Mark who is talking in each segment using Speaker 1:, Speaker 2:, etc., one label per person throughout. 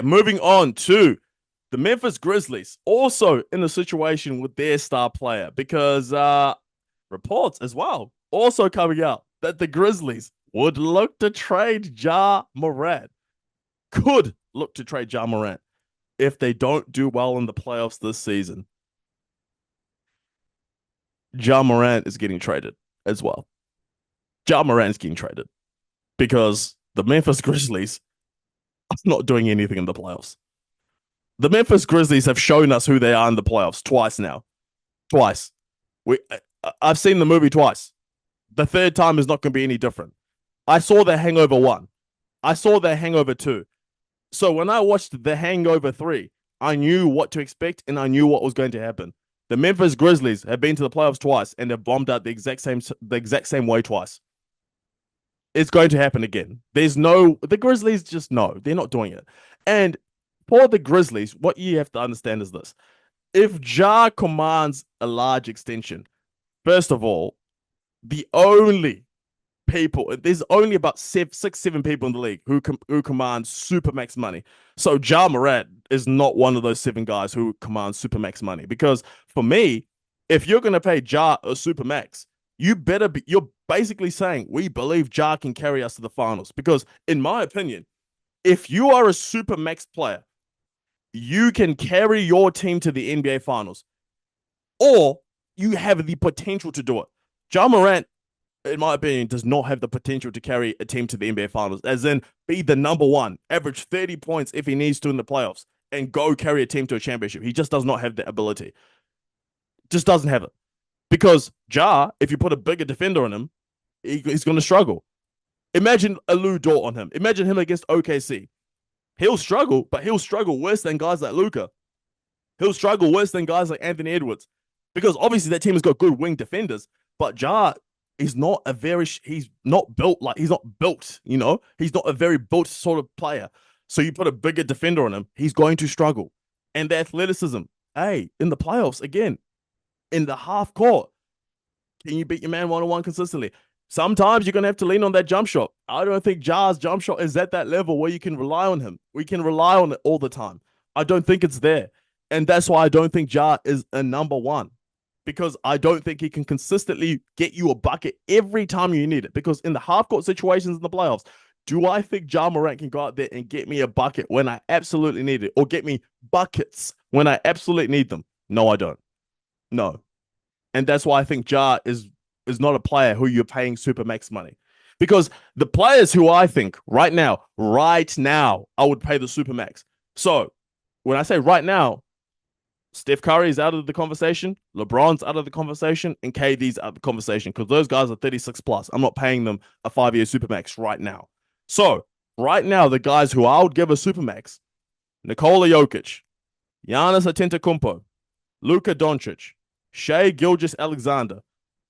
Speaker 1: Moving on to the Memphis Grizzlies, also in a situation with their star player, because reports as well also coming out that the Grizzlies would look to trade Ja Morant, could look to trade Ja Morant if they don't do well in the playoffs this season. Ja Morant is getting traded as well. Ja Morant is getting traded because the Memphis Grizzlies are not doing anything in the playoffs. The Memphis Grizzlies have shown us who they are in the playoffs twice now. Twice. We I've seen the movie twice. The third time is not going to be any different. I saw The Hangover 1. I saw The Hangover 2. So when I watched The Hangover 3, I knew what to expect and I knew what was going to happen. The Memphis Grizzlies have been to the playoffs twice and have bombed out the exact same way twice. It's going to happen again. The Grizzlies just know they're not doing it. And for the Grizzlies, what you have to understand is this. If Ja commands a large extension, first of all, there's only about six, seven people in the league who command supermax money. So Ja Morant is not one of those seven guys who command supermax money. Because for me, if you're going to pay Ja a supermax, you're basically saying we believe Ja can carry us to the finals. Because in my opinion, if you are a supermax player, you can carry your team to the NBA finals, or you have the potential to do it. Ja Morant, in my opinion, does not have the potential to carry a team to the NBA Finals, as in be the number one, average 30 points if he needs to in the playoffs, and go carry a team to a championship. He just does not have the ability. Just doesn't have it. Because Ja, if you put a bigger defender on him, he's going to struggle. Imagine a Lou Dort on him. Imagine him against OKC. He'll struggle, but he'll struggle worse than guys like Luka. He'll struggle worse than guys like Anthony Edwards. Because obviously that team has got good wing defenders, but Ja he's not built, he's not a very built sort of player. So you put a bigger defender on him, he's going to struggle. And the athleticism, hey, in the playoffs, again, in the half court, can you beat your man one-on-one consistently? Sometimes you're going to have to lean on that jump shot. I don't think Ja's jump shot is at that level where you can rely on him. We can rely on it all the time. I don't think it's there. And that's why I don't think Ja is a number one, because I don't think he can consistently get you a bucket every time you need it. Because in the half-court situations in the playoffs, do I think Ja Morant can go out there and get me a bucket when I absolutely need it, or get me buckets when I absolutely need them? No, I don't. No. And that's why I think Ja is not a player who you're paying super max money. Because the players who I think right now, I would pay the super max. So when I say right now, Steph Curry is out of the conversation, LeBron's out of the conversation, and KD's out of the conversation because those guys are 36 plus. I'm not paying them a 5-year supermax right now. So right now, the guys who I would give a supermax: Nikola Jokic, Giannis Antetokounmpo, Luka Doncic, Shai Gilgeous-Alexander,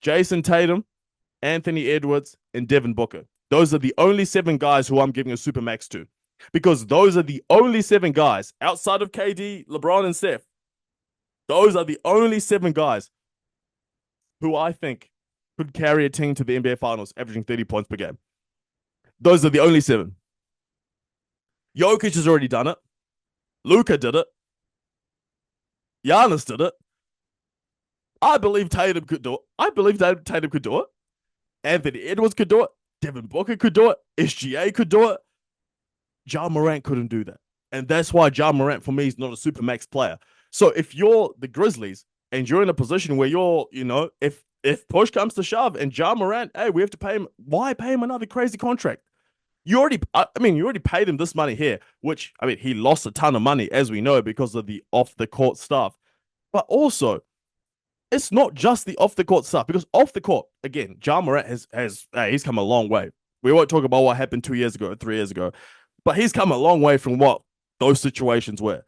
Speaker 1: Jason Tatum, Anthony Edwards, and Devin Booker. Those are the only 7 guys who I'm giving a supermax to, because those are the only 7 guys outside of KD, LeBron, and Steph. Those are the only 7 guys who I think could carry a team to the NBA Finals, averaging 30 points per game. Those are the only 7. Jokic has already done it. Luka did it. Giannis did it. I believe Tatum could do it. Anthony Edwards could do it. Devin Booker could do it. SGA could do it. Ja Morant couldn't do that. And that's why Ja Morant, for me, is not a supermax player. So if you're the Grizzlies and you're in a position where if push comes to shove and Ja Morant, hey, we have to pay him. Why pay him another crazy contract? You already paid him this money here, which, he lost a ton of money, as we know, because of the off the court stuff. But also, it's not just the off the court stuff, because off the court, again, Ja Morant he's come a long way. We won't talk about what happened 2 years ago, 3 years ago, but he's come a long way from what those situations were.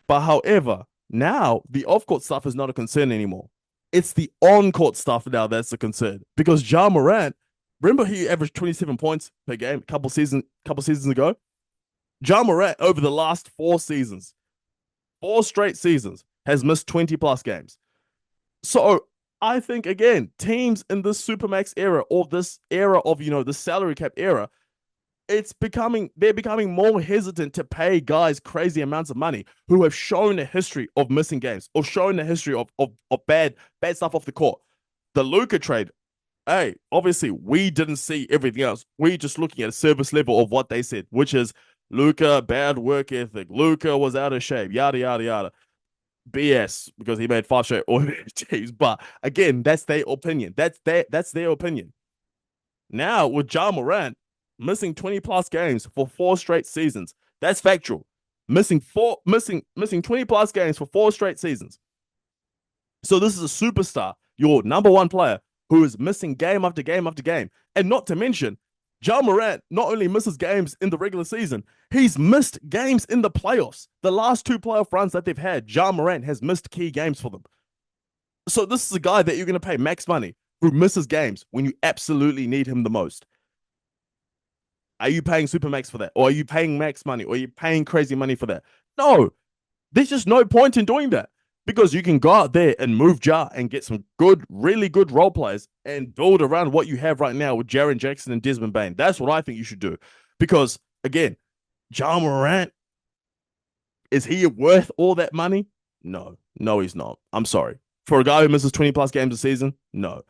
Speaker 1: But however, now the off court stuff is not a concern anymore. It's the on court stuff now that's a concern, because Ja Morant, remember he averaged 27 points per game a couple seasons ago. Ja Morant over the last 4 straight seasons, has missed 20 plus games. So I think, again, teams in this supermax era, or this era of, the salary cap era, they're becoming more hesitant to pay guys crazy amounts of money who have shown a history of missing games or shown a history of bad stuff off the court. The Luka trade, hey, obviously we didn't see everything else. We're just looking at a surface level of what they said, which is Luka, bad work ethic. Luka was out of shape, yada, yada, yada. BS, because he made 5 straight all-NBA teams. But again, that's their opinion. That's their opinion. Now, with Ja Morant missing 20 plus games for 4 straight seasons, that's factual. Missing 20 plus games for 4 straight seasons. So this is a superstar, your number one player, who is missing game after game after game. And not to mention, Ja Morant not only misses games in the regular season, he's missed games in the playoffs. The last 2 playoff runs that they've had, Ja Morant has missed key games for them. So this is a guy that you're going to pay max money who misses games when you absolutely need him the most. Are you paying Supermax for that? Or are you paying max money? Or are you paying crazy money for that? No, there's just no point in doing that. Because you can go out there and move Ja and get some good, really good role players and build around what you have right now with Jaren Jackson and Desmond Bane. That's what I think you should do. Because, again, Ja Morant, is he worth all that money? No, he's not. I'm sorry. For a guy who misses 20 plus games a season, no.